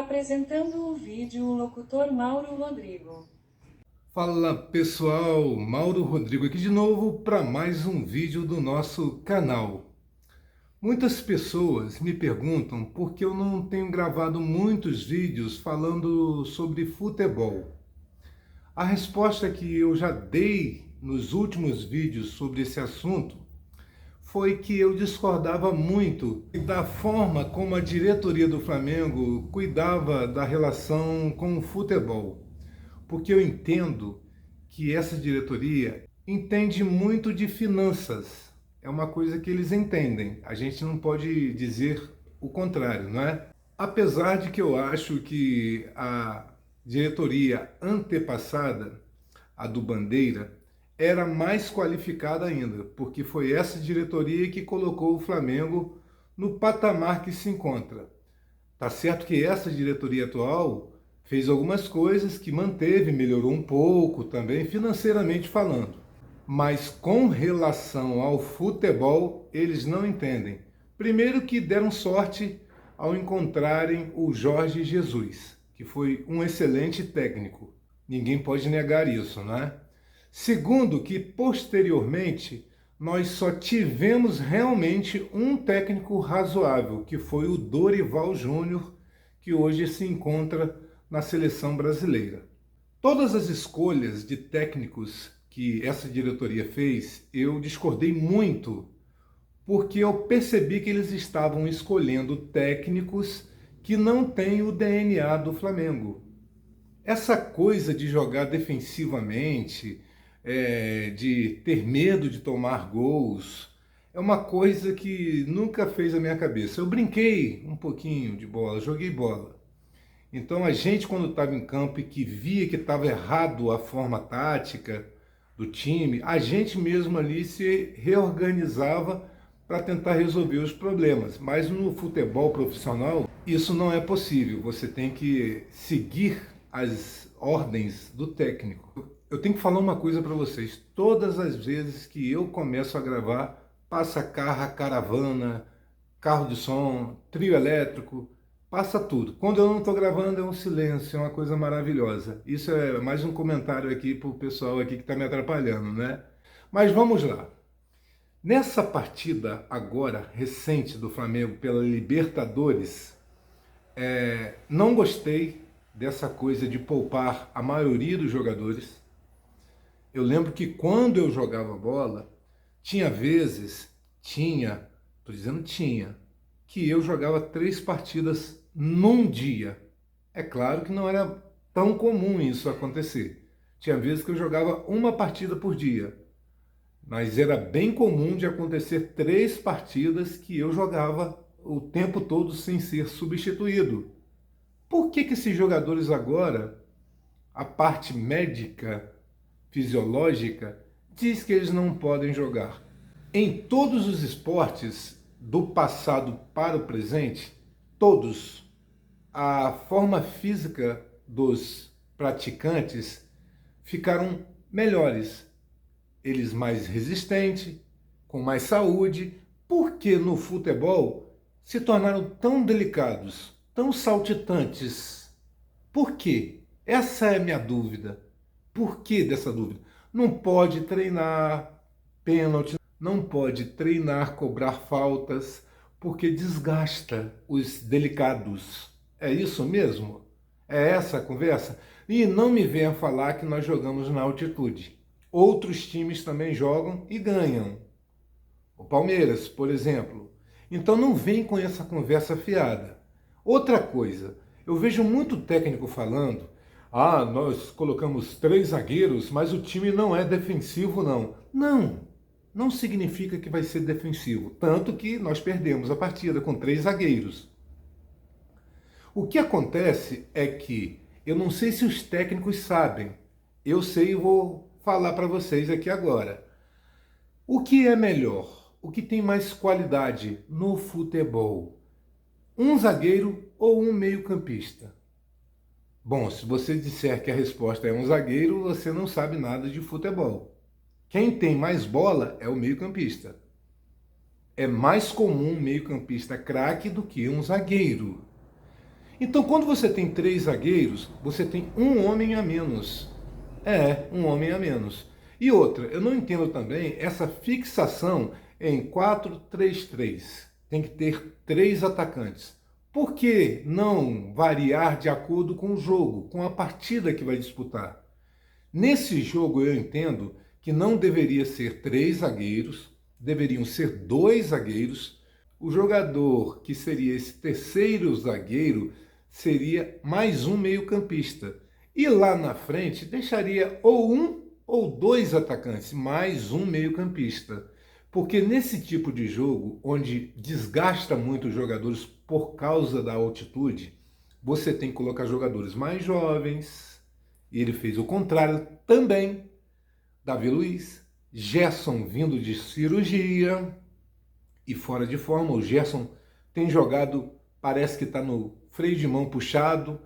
Apresentando o vídeo, o locutor Mauro Rodrigo. Fala pessoal, Mauro Rodrigo aqui de novo para mais um vídeo do nosso canal. Muitas pessoas me perguntam por que eu não tenho gravado muitos vídeos falando sobre futebol. A resposta que eu já dei nos últimos vídeos sobre esse assunto foi que eu discordava muito da forma como a diretoria do Flamengo cuidava da relação com o futebol. Porque eu entendo que essa diretoria entende muito de finanças. É uma coisa que eles entendem. A gente não pode dizer o contrário, não é? Apesar de que eu acho que a diretoria antepassada, a do Bandeira, era mais qualificada ainda, porque foi essa diretoria que colocou o Flamengo no patamar que se encontra. Tá certo que essa diretoria atual fez algumas coisas que manteve, melhorou um pouco também financeiramente falando. Mas com relação ao futebol, eles não entendem. Primeiro que deram sorte ao encontrarem o Jorge Jesus, que foi um excelente técnico. Ninguém pode negar isso, não é? Segundo que posteriormente nós só tivemos realmente um técnico razoável, que foi o Dorival Júnior, que hoje se encontra na seleção brasileira. Todas as escolhas de técnicos que essa diretoria fez, eu discordei muito, porque eu percebi que eles estavam escolhendo técnicos que não têm o DNA do Flamengo. Essa coisa de jogar defensivamente, de ter medo de tomar gols, é uma coisa que nunca fez a minha cabeça. Eu brinquei um pouquinho de bola, joguei bola. Então a gente, quando estava em campo e que via que estava errado a forma tática do time, a gente mesmo ali se reorganizava para tentar resolver os problemas. Mas no futebol profissional, isso não é possível. Você tem que seguir as ordens do técnico. Eu tenho que falar uma coisa para vocês. Todas as vezes que eu começo a gravar, passa carro, caravana, carro de som, trio elétrico, passa tudo. Quando eu não estou gravando é um silêncio, é uma coisa maravilhosa. Isso é mais um comentário aqui para o pessoal aqui que está me atrapalhando, né? Mas vamos lá. Nessa partida agora, recente do Flamengo pela Libertadores, não gostei dessa coisa de poupar a maioria dos jogadores. Eu lembro que quando eu jogava bola, tinha vezes, estou dizendo tinha, que eu jogava 3 partidas num dia. É claro que não era tão comum isso acontecer. Tinha vezes que eu jogava uma partida por dia, mas era bem comum de acontecer 3 partidas que eu jogava o tempo todo sem ser substituído. Por que esses jogadores agora, a parte médica, fisiológica, diz que eles não podem jogar? Em todos os esportes, do passado para o presente, todos, a forma física dos praticantes ficaram melhores. Eles mais resistentes, com mais saúde, porque no futebol se tornaram tão delicados, tão saltitantes. Por quê? Essa é a minha dúvida. Por que dessa dúvida? Não pode treinar pênalti, não pode treinar cobrar faltas, porque desgasta os delicados. É isso mesmo? É essa a conversa? E não me venha falar que nós jogamos na altitude. Outros times também jogam e ganham. O Palmeiras, por exemplo. Então não vem com essa conversa fiada. Outra coisa, eu vejo muito técnico falando: ah, nós colocamos 3 zagueiros, mas o time não é defensivo, não. Não significa que vai ser defensivo. Tanto que nós perdemos a partida com 3 zagueiros. O que acontece é que, eu não sei se os técnicos sabem, eu sei e vou falar para vocês aqui agora. O que é melhor? O que tem mais qualidade no futebol? Um zagueiro ou um meio-campista? Bom, se você disser que a resposta é um zagueiro, você não sabe nada de futebol. Quem tem mais bola é o meio-campista. É mais comum um meio-campista craque do que um zagueiro. Então, quando você tem 3 zagueiros, você tem um homem a menos. Um homem a menos. E outra, eu não entendo também essa fixação em 4-3-3. Tem que ter 3 atacantes. Por que não variar de acordo com o jogo, com a partida que vai disputar? Nesse jogo eu entendo que não deveria ser 3 zagueiros, deveriam ser 2 zagueiros. O jogador que seria esse terceiro zagueiro seria mais um meio-campista. E lá na frente deixaria ou um ou 2 atacantes, mais um meio-campista. Porque nesse tipo de jogo, onde desgasta muito os jogadores por causa da altitude, você tem que colocar jogadores mais jovens. E ele fez o contrário também. Davi Luiz, Gerson vindo de cirurgia e fora de forma. O Gerson tem jogado, parece que está no freio de mão puxado.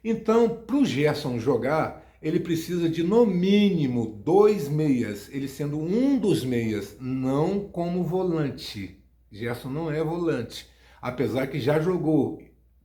Então, para o Gerson jogar, ele precisa de no mínimo 2 meias, ele sendo um dos meias, não como volante. Gerson não é volante, apesar que já jogou,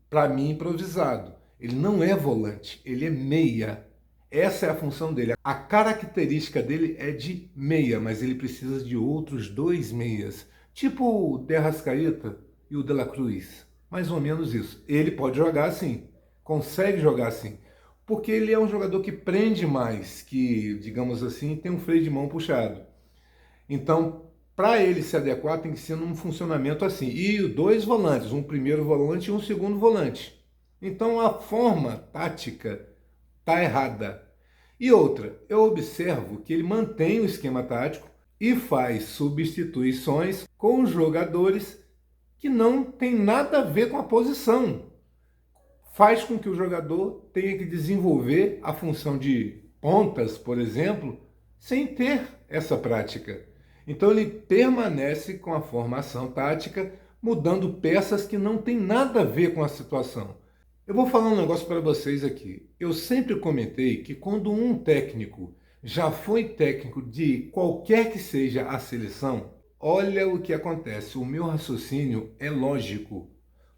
para mim, improvisado. Ele não é volante, ele é meia. Essa é a função dele. A característica dele é de meia, mas ele precisa de outros 2 meias, tipo o De Arrascaeta e o De La Cruz. Mais ou menos isso. Ele pode jogar assim, consegue jogar assim, porque ele é um jogador que prende mais, que, digamos assim, tem um freio de mão puxado. Então, para ele se adequar, tem que ser num funcionamento assim. E 2 volantes, um primeiro volante e um segundo volante. Então, a forma tática está errada. E outra, eu observo que ele mantém o esquema tático e faz substituições com jogadores que não tem nada a ver com a posição. Faz com que o jogador tenha que desenvolver a função de pontas, por exemplo, sem ter essa prática. Então ele permanece com a formação tática, mudando peças que não tem nada a ver com a situação. Eu vou falar um negócio para vocês aqui. Eu sempre comentei que quando um técnico já foi técnico de qualquer que seja a seleção, olha o que acontece. O meu raciocínio é lógico.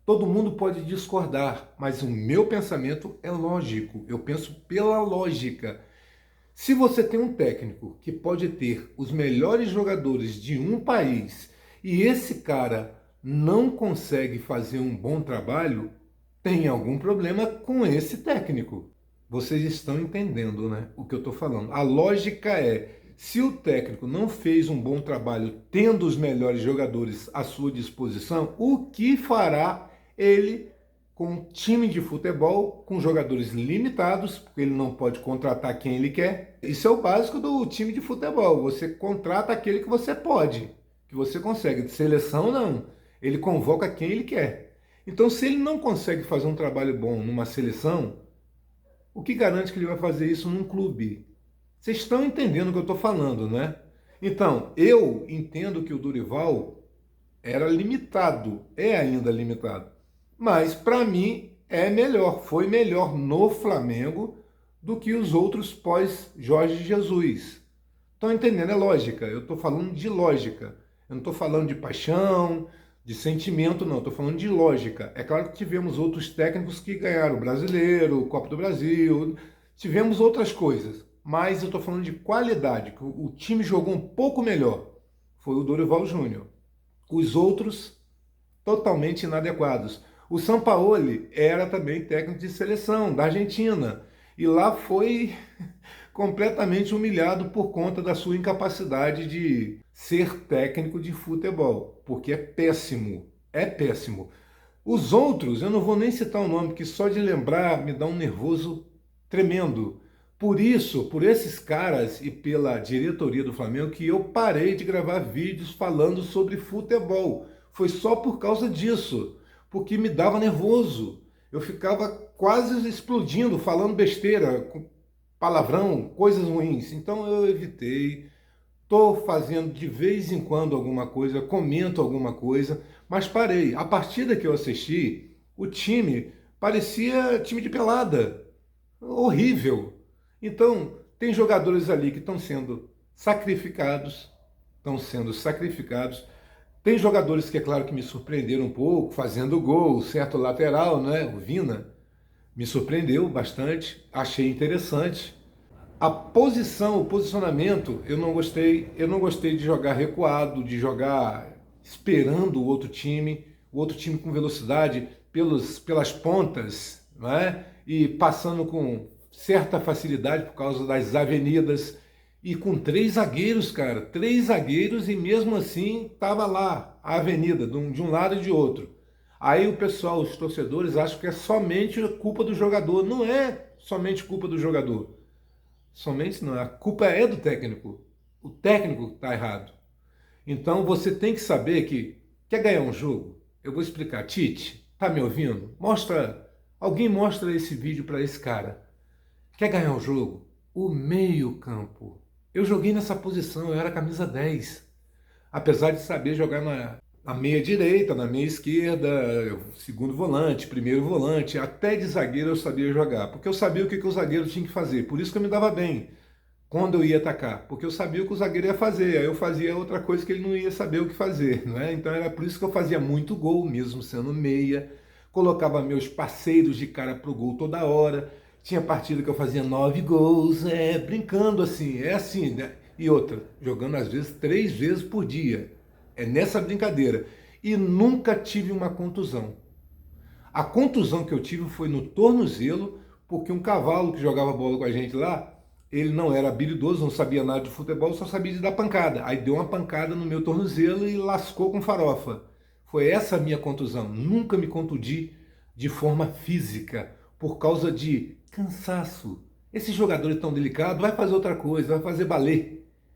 Todo mundo pode discordar, mas o meu pensamento é lógico. Eu penso pela lógica. Se você tem um técnico que pode ter os melhores jogadores de um país e esse cara não consegue fazer um bom trabalho, tem algum problema com esse técnico. Vocês estão entendendo, né, o que eu estou falando? A lógica é, se o técnico não fez um bom trabalho tendo os melhores jogadores à sua disposição, o que fará ele com um time de futebol com jogadores limitados, porque ele não pode contratar quem ele quer? Isso é o básico do time de futebol. Você contrata aquele que você pode, que você consegue. De seleção, não. Ele convoca quem ele quer. Então, se ele não consegue fazer um trabalho bom numa seleção, o que garante que ele vai fazer isso num clube? Vocês estão entendendo o que eu estou falando, né? Então, eu entendo que o Dorival era limitado, é ainda limitado. Mas, para mim, é melhor, foi melhor no Flamengo do que os outros pós-Jorge Jesus. Estão entendendo? É lógica. Eu estou falando de lógica. Eu não estou falando de paixão, de sentimento, não. Estou falando de lógica. É claro que tivemos outros técnicos que ganharam o Brasileiro, o Copa do Brasil, tivemos outras coisas. Mas eu estou falando de qualidade, que o time jogou um pouco melhor. Foi o Dorival Júnior. Os outros, totalmente inadequados. O Sampaoli era também técnico de seleção da Argentina. E lá foi completamente humilhado por conta da sua incapacidade de ser técnico de futebol, porque é péssimo, é péssimo. Os outros, eu não vou nem citar o nome, porque só de lembrar me dá um nervoso tremendo. Por isso, por esses caras e pela diretoria do Flamengo, que eu parei de gravar vídeos falando sobre futebol. Foi só por causa disso, porque me dava nervoso. Eu ficava quase explodindo, falando besteira, palavrão, coisas ruins. Então eu evitei. Estou fazendo de vez em quando alguma coisa, comento alguma coisa, mas parei. A partida que eu assisti, o time parecia time de pelada. Horrível. Então, tem jogadores ali que estão sendo sacrificados, Tem jogadores que, é claro, que me surpreenderam um pouco, fazendo gol, certo lateral, né? O Vina. Me surpreendeu bastante, achei interessante. A posição, o posicionamento, eu não gostei de jogar recuado, de jogar esperando o outro time com velocidade pelas pontas, né? E passando com certa facilidade por causa das avenidas. E com três zagueiros, cara, três zagueiros, e mesmo assim tava lá a avenida, de um lado e de outro. Aí o pessoal, os torcedores, acham que é somente culpa do jogador. Não é somente culpa do jogador. Somente não, a culpa é do técnico. O técnico está errado. Então você tem que saber que quer ganhar um jogo? Eu vou explicar. Tite, tá me ouvindo? Alguém mostra esse vídeo para esse cara. Quer ganhar um jogo? O meio-campo. Eu joguei nessa posição, eu era camisa 10. Apesar de saber jogar na meia direita, na meia esquerda, segundo volante, primeiro volante, até de zagueiro eu sabia jogar, porque eu sabia o que o zagueiro tinha que fazer, por isso que eu me dava bem quando eu ia atacar, porque eu sabia o que o zagueiro ia fazer, aí eu fazia outra coisa que ele não ia saber o que fazer, né? Então era por isso que eu fazia muito gol, mesmo sendo meia, colocava meus parceiros de cara pro gol toda hora, tinha partida que eu fazia 9 gols, brincando assim, é assim, né? E outra, jogando às vezes 3 vezes por dia, é nessa brincadeira, e nunca tive uma contusão. A contusão que eu tive foi no tornozelo, porque um cavalo que jogava bola com a gente lá, ele não era habilidoso, não sabia nada de futebol, só sabia de dar pancada. Aí deu uma pancada no meu tornozelo e lascou com farofa. Foi essa a minha contusão. Nunca me contudi de forma física, por causa de cansaço. Esse jogador é tão delicado, vai fazer outra coisa, vai fazer balé,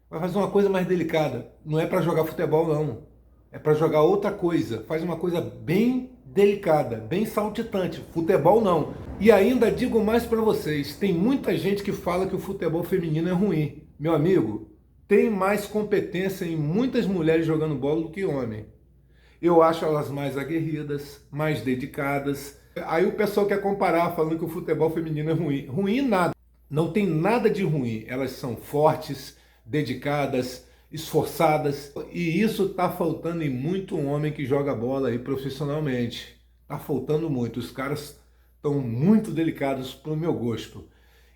vai fazer uma coisa mais delicada. Não é para jogar futebol, não. É para jogar outra coisa. Faz uma coisa bem delicada, bem saltitante. Futebol não. E ainda digo mais para vocês, tem muita gente que fala que o futebol feminino é ruim. Meu amigo, tem mais competência em muitas mulheres jogando bola do que homem. Eu acho elas mais aguerridas, mais dedicadas. Aí o pessoal quer comparar falando que o futebol feminino é ruim. Ruim nada. Não tem nada de ruim. Elas são fortes, dedicadas, esforçadas, e isso está faltando em muito homem que joga bola aí profissionalmente. Está faltando muito. Os caras estão muito delicados para o meu gosto.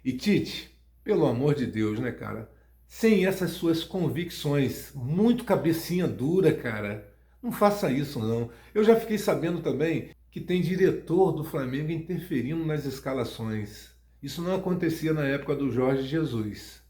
E Tite, pelo amor de Deus, né, cara? Sem essas suas convicções, muito cabecinha dura, cara. Não faça isso, não. Eu já fiquei sabendo também que tem diretor do Flamengo interferindo nas escalações. Isso não acontecia na época do Jorge Jesus.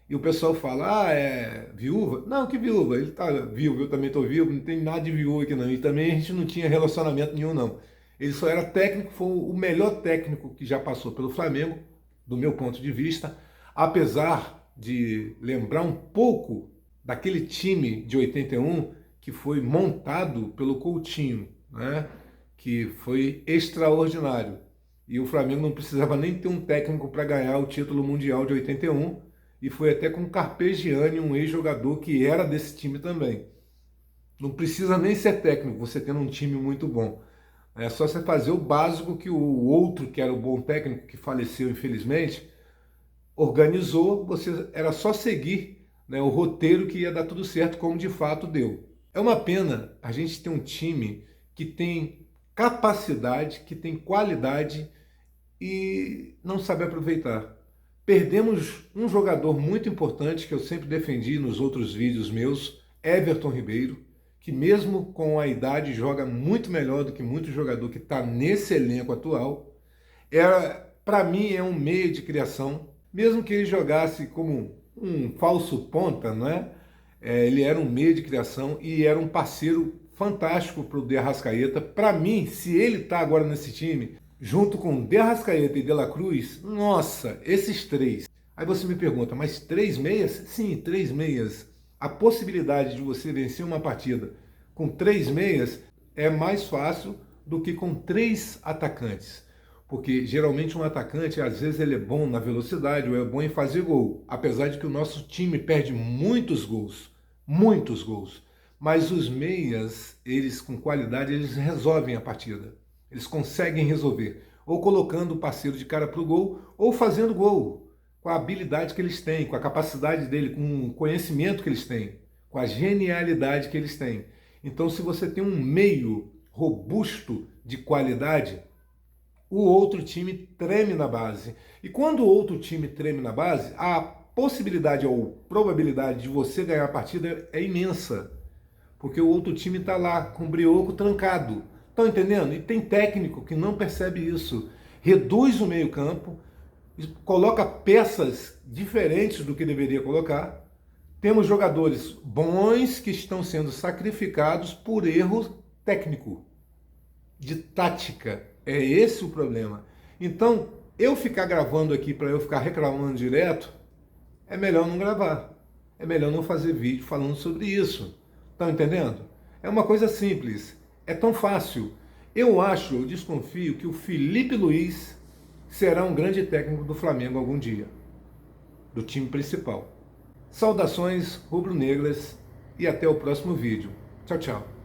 E o pessoal fala, é viúva? Não, que viúva? Ele tá vivo, eu também tô vivo, não tem nada de viúva aqui não. E também a gente não tinha relacionamento nenhum, não. Ele só era técnico, foi o melhor técnico que já passou pelo Flamengo, do meu ponto de vista, apesar de lembrar um pouco daquele time de 81 que foi montado pelo Coutinho, né? Que foi extraordinário. E o Flamengo não precisava nem ter um técnico para ganhar o título mundial de 81, e foi até com Carpegiani, um ex-jogador que era desse time também. Não precisa nem ser técnico, você tendo um time muito bom. É só você fazer o básico que o outro, que era o bom técnico, que faleceu infelizmente, organizou, você era só seguir, né, o roteiro que ia dar tudo certo, como de fato deu. É uma pena a gente ter um time que tem capacidade, que tem qualidade e não sabe aproveitar. Perdemos um jogador muito importante que eu sempre defendi nos outros vídeos meus, Everton Ribeiro, que mesmo com a idade joga muito melhor do que muito jogador que está nesse elenco atual. Para mim é um meio de criação, mesmo que ele jogasse como um falso ponta, não é? Ele era um meio de criação e era um parceiro fantástico para o De Arrascaeta. Para mim, se ele está agora nesse time, junto com De Arrascaeta e De La Cruz, nossa, esses três. Aí você me pergunta, mas 3 meias? Sim, 3 meias. A possibilidade de você vencer uma partida com 3 meias é mais fácil do que com 3 atacantes. Porque geralmente um atacante, às vezes ele é bom na velocidade ou é bom em fazer gol. Apesar de que o nosso time perde muitos gols. Muitos gols. Mas os meias, eles com qualidade, eles resolvem a partida. Eles conseguem resolver, ou colocando o parceiro de cara para o gol, ou fazendo gol, com a habilidade que eles têm, com a capacidade dele, com o conhecimento que eles têm, com a genialidade que eles têm. Então, se você tem um meio robusto de qualidade, o outro time treme na base. E quando o outro time treme na base, a possibilidade ou probabilidade de você ganhar a partida é imensa. Porque o outro time está lá com o brioco trancado. Estão entendendo? E tem técnico que não percebe isso. Reduz o meio-campo, coloca peças diferentes do que deveria colocar. Temos jogadores bons que estão sendo sacrificados por erro técnico, de tática. É esse o problema. Então, eu ficar gravando aqui para eu ficar reclamando direto, é melhor não gravar. É melhor não fazer vídeo falando sobre isso. Estão entendendo? É uma coisa simples. É tão fácil. Eu desconfio que o Felipe Luiz será um grande técnico do Flamengo algum dia. Do time principal. Saudações rubro-negras e até o próximo vídeo. Tchau, tchau.